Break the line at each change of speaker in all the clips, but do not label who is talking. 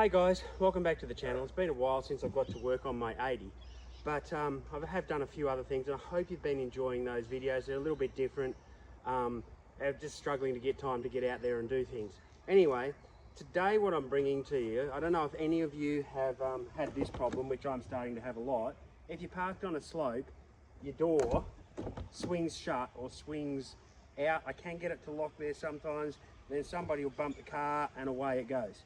Hey guys, welcome back to the channel. It's been a while since I've got to work on my 80, but I have done a few other things, and I hope you've been enjoying those videos. They're a little bit different. I'm just struggling to get time to get out there and do things. Anyway, today what I'm bringing to you, I don't know if any of you have had this problem, which I'm starting to have a lot. If you're parked on a slope, your door swings shut or swings out. I can get it to lock there sometimes, then somebody will bump the car and away it goes.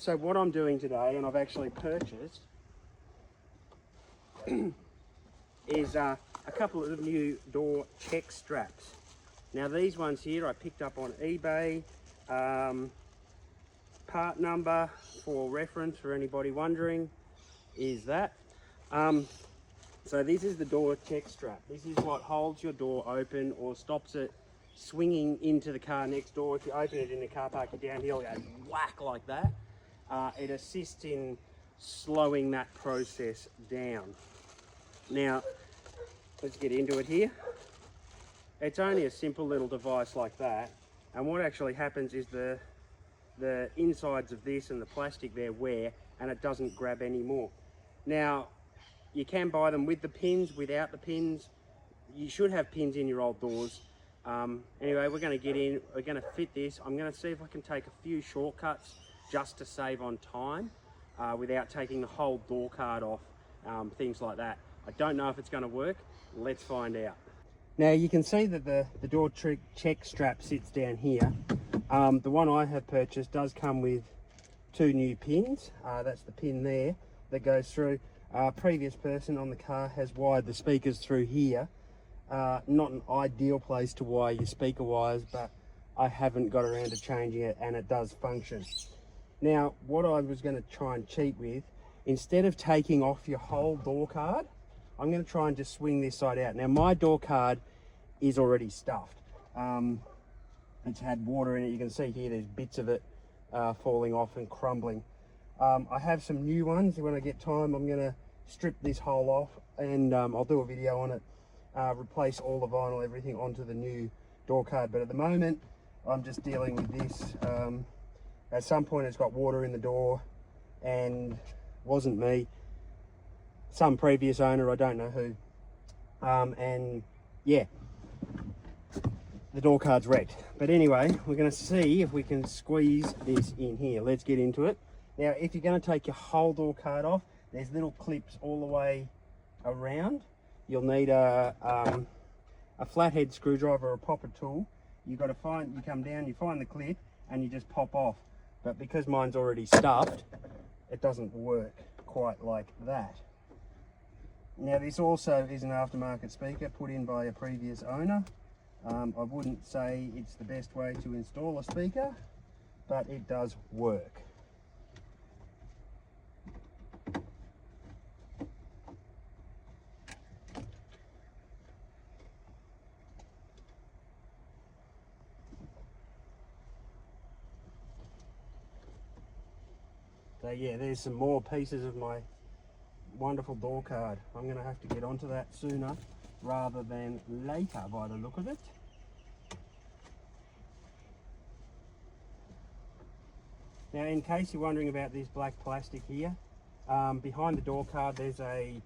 So what I'm doing today, and I've actually purchased, is a couple of new door check straps. Now these ones here I picked up on eBay. Part number for reference for anybody wondering is that. So this is the door check strap. This is what holds your door open or stops it swinging into the car next door. If you open it in the car park, you're down here, it goes whack like that. It assists in slowing that process down. Now, let's get into it here. It's only a simple little device like that, and what actually happens is the insides of this and the plastic there wear, and it doesn't grab anymore. Now, you can buy them with the pins, without the pins. You should have pins in your old doors. Anyway, we're going to get in, we're going to fit this. I'm going to see if I can take a few shortcuts just to save on time without taking the whole door card off, things like that. I don't know if it's going to work. Let's find out. Now you can see that the door check strap sits down here. The one I have purchased does come with two new pins. That's the pin there that goes through. Previous person on the car has wired the speakers through here. Not an ideal place to wire your speaker wires, but I haven't got around to changing it, and it does function. Now, what I was going to try and cheat with, instead of taking off your whole door card, I'm going to try and just swing this side out. Now, my door card is already stuffed. It's had water in it. You can see here there's bits of it falling off and crumbling. I have some new ones. When I get time, I'm going to strip this hole off, and I'll do a video on it. Replace all the vinyl, everything onto the new door card. But at the moment, I'm just dealing with this. At some point it's got water in the door, and wasn't me, some previous owner, I don't know who, and yeah, the door card's wrecked. But anyway, we're going to see if we can squeeze this in here. Let's get into it. Now, if you're going to take your whole door card off, there's little clips all the way around. You'll need a flathead screwdriver or a popper tool. You come down, you find the clip, and you just pop off. But because mine's already stuffed, it doesn't work quite like that. Now, this also is an aftermarket speaker put in by a previous owner. I wouldn't say it's the best way to install a speaker, but it does work. So yeah, there's some more pieces of my wonderful door card. I'm going to have to get onto that sooner rather than later by the look of it. Now, in case you're wondering about this black plastic here, behind the door card there's a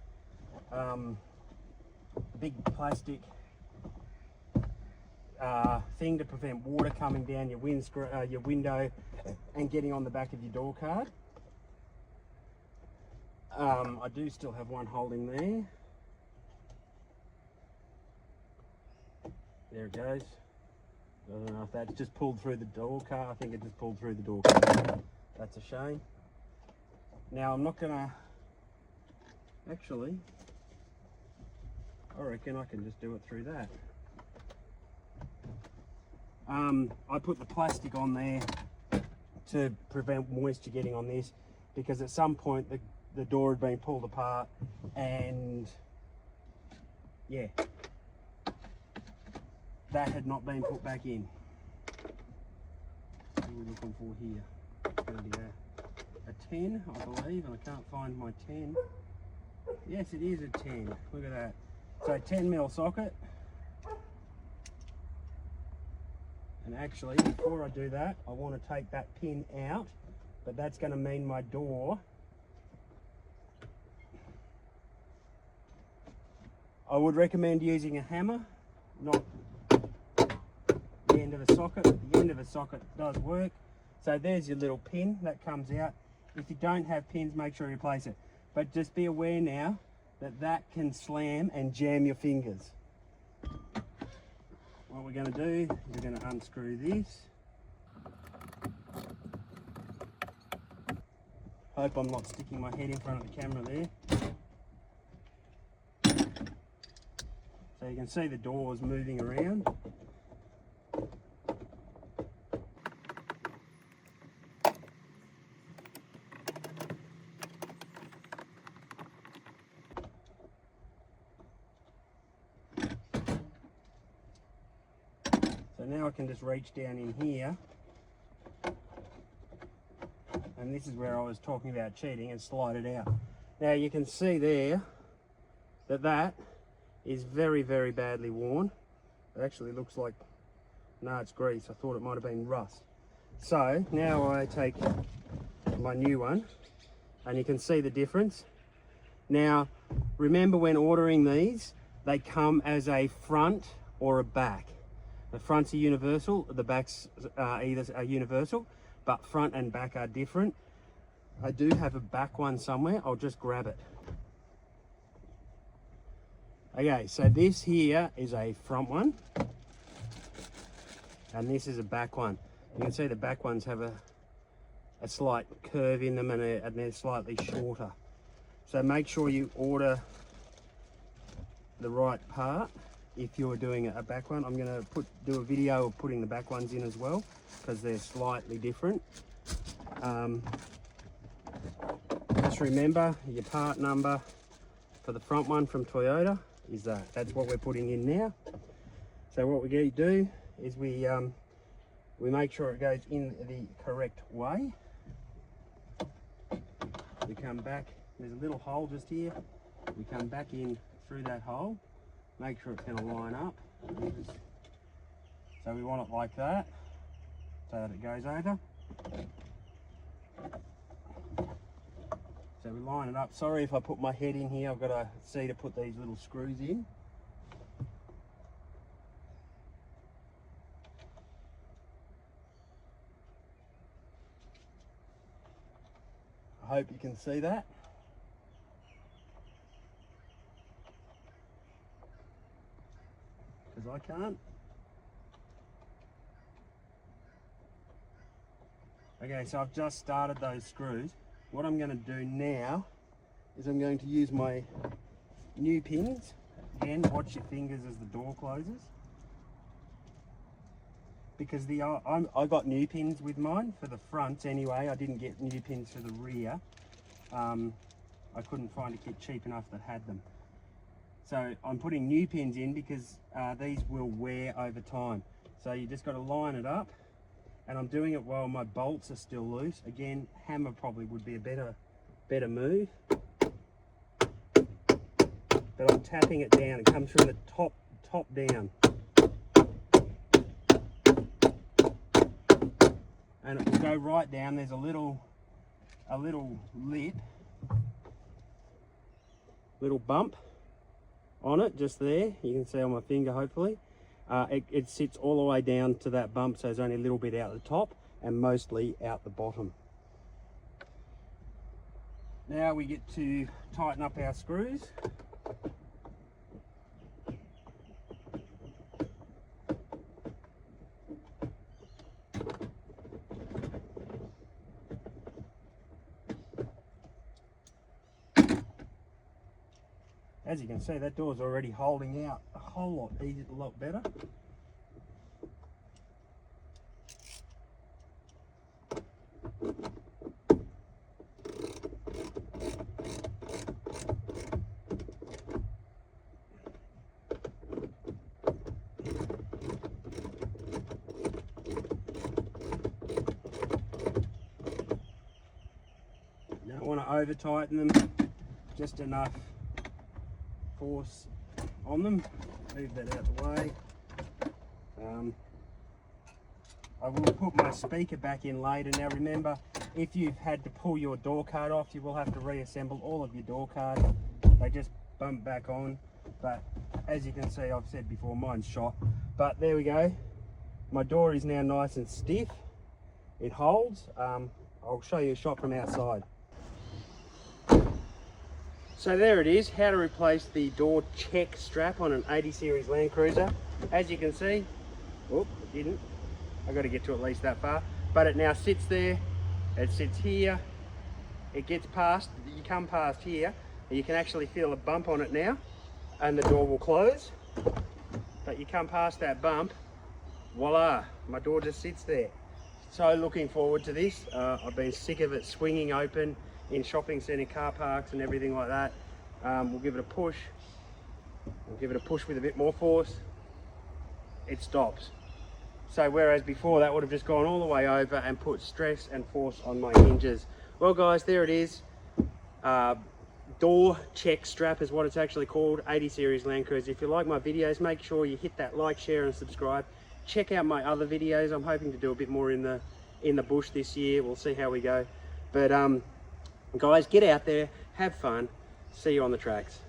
big plastic thing to prevent water coming down your window and getting on the back of your door card. I do still have one holding there. There it goes. I don't know if that's just pulled through the door card. I think it just pulled through the door card. That's a shame. Now, I'm not gonna, actually, I reckon I can just do it through that. I put the plastic on there to prevent moisture getting on this, because at some point the door had been pulled apart, and yeah, that had not been put back in. What are we looking for here? It's going to be a 10, I believe, and I can't find my 10. Yes, it is a 10. Look at that. So 10mm socket. And actually, before I do that, I want to take that pin out but that's going to mean my door, I would recommend using a hammer, not the end of a socket. The end of a socket does work. So there's your little pin that comes out. If you don't have pins, make sure you place it. But just be aware now that that can slam and jam your fingers. What we're going to do is we're going to unscrew this. Hope I'm not sticking my head in front of the camera there. So you can see the doors moving around. So now I can just reach down in here, and this is where I was talking about cheating, and slide it out. Now you can see there that that is very, very badly worn. It actually looks like, no, it's grease. I thought it might have been rust. So now I take my new one, and you can see the difference. Now remember, when ordering these, they come as a front or a back. The fronts are universal, the backs either are universal, but front and back are different. I do have a back one somewhere. I'll just grab it. Okay, so this here is a front one, and this is a back one. You can see the back ones have a slight curve in them, and they're slightly shorter. So make sure you order the right part if you're doing a back one. I'm going to do a video of putting the back ones in as well, because they're slightly different. Just remember your part number for the front one from Toyota is that. That's what we're putting in now. So what we're going to do is we make sure it goes in the correct way. We come back, there's a little hole just here. We come back in through that hole. Make sure it's going to line up. So we want it like that, so that it goes over. So we line it up. Sorry if I put my head in here, I've got to see to put these little screws in. I hope you can see that. Because I can't. Okay, so I've just started those screws. What I'm going to do now is I'm going to use my new pins. Again, watch your fingers as the door closes. Because I got new pins with mine for the front anyway. I didn't get new pins for the rear. I couldn't find a kit cheap enough that had them. So I'm putting new pins in because these will wear over time. So you just got to line it up, and I'm doing it while my bolts are still loose. Again, hammer probably would be a better move. But I'm tapping it down. It comes from the top down. And it will go right down. There's a little lip, little bump on it just there. You can see on my finger, hopefully. It sits all the way down to that bump, so there's only a little bit out the top and mostly out the bottom. Now we get to tighten up our screws. As you can see, that door's already holding out a whole lot easier, a lot better. Don't want to over tighten them, just enough force on them. Move that out the way. I will put my speaker back in later. Now remember, if you've had to pull your door card off, you will have to reassemble all of your door cards. They just bump back on, but as you can see, I've said before, mine's shot. But there we go. My door is now nice and stiff. It holds. I'll show you a shot from outside. So there it is, how to replace the door check strap on an 80 series Land Cruiser. As you can see, oh, it didn't. I've got to get to at least that far. But it now sits there, it sits here, it gets past, you come past here, and you can actually feel a bump on it now, and the door will close. But you come past that bump, voila, my door just sits there. So looking forward to this. I've been sick of it swinging open in shopping centre car parks and everything like that. We'll give it a push. We'll give it a push with a bit more force. It stops. So whereas before that would have just gone all the way over and put stress and force on my hinges. Well guys, there it is. Door check strap is what it's actually called, 80 series Land Cruiser. If you like my videos, make sure you hit that like, share and subscribe. Check out my other videos. I'm hoping to do a bit more in the bush this year. We'll see how we go. But guys, get out there, have fun. See you on the tracks.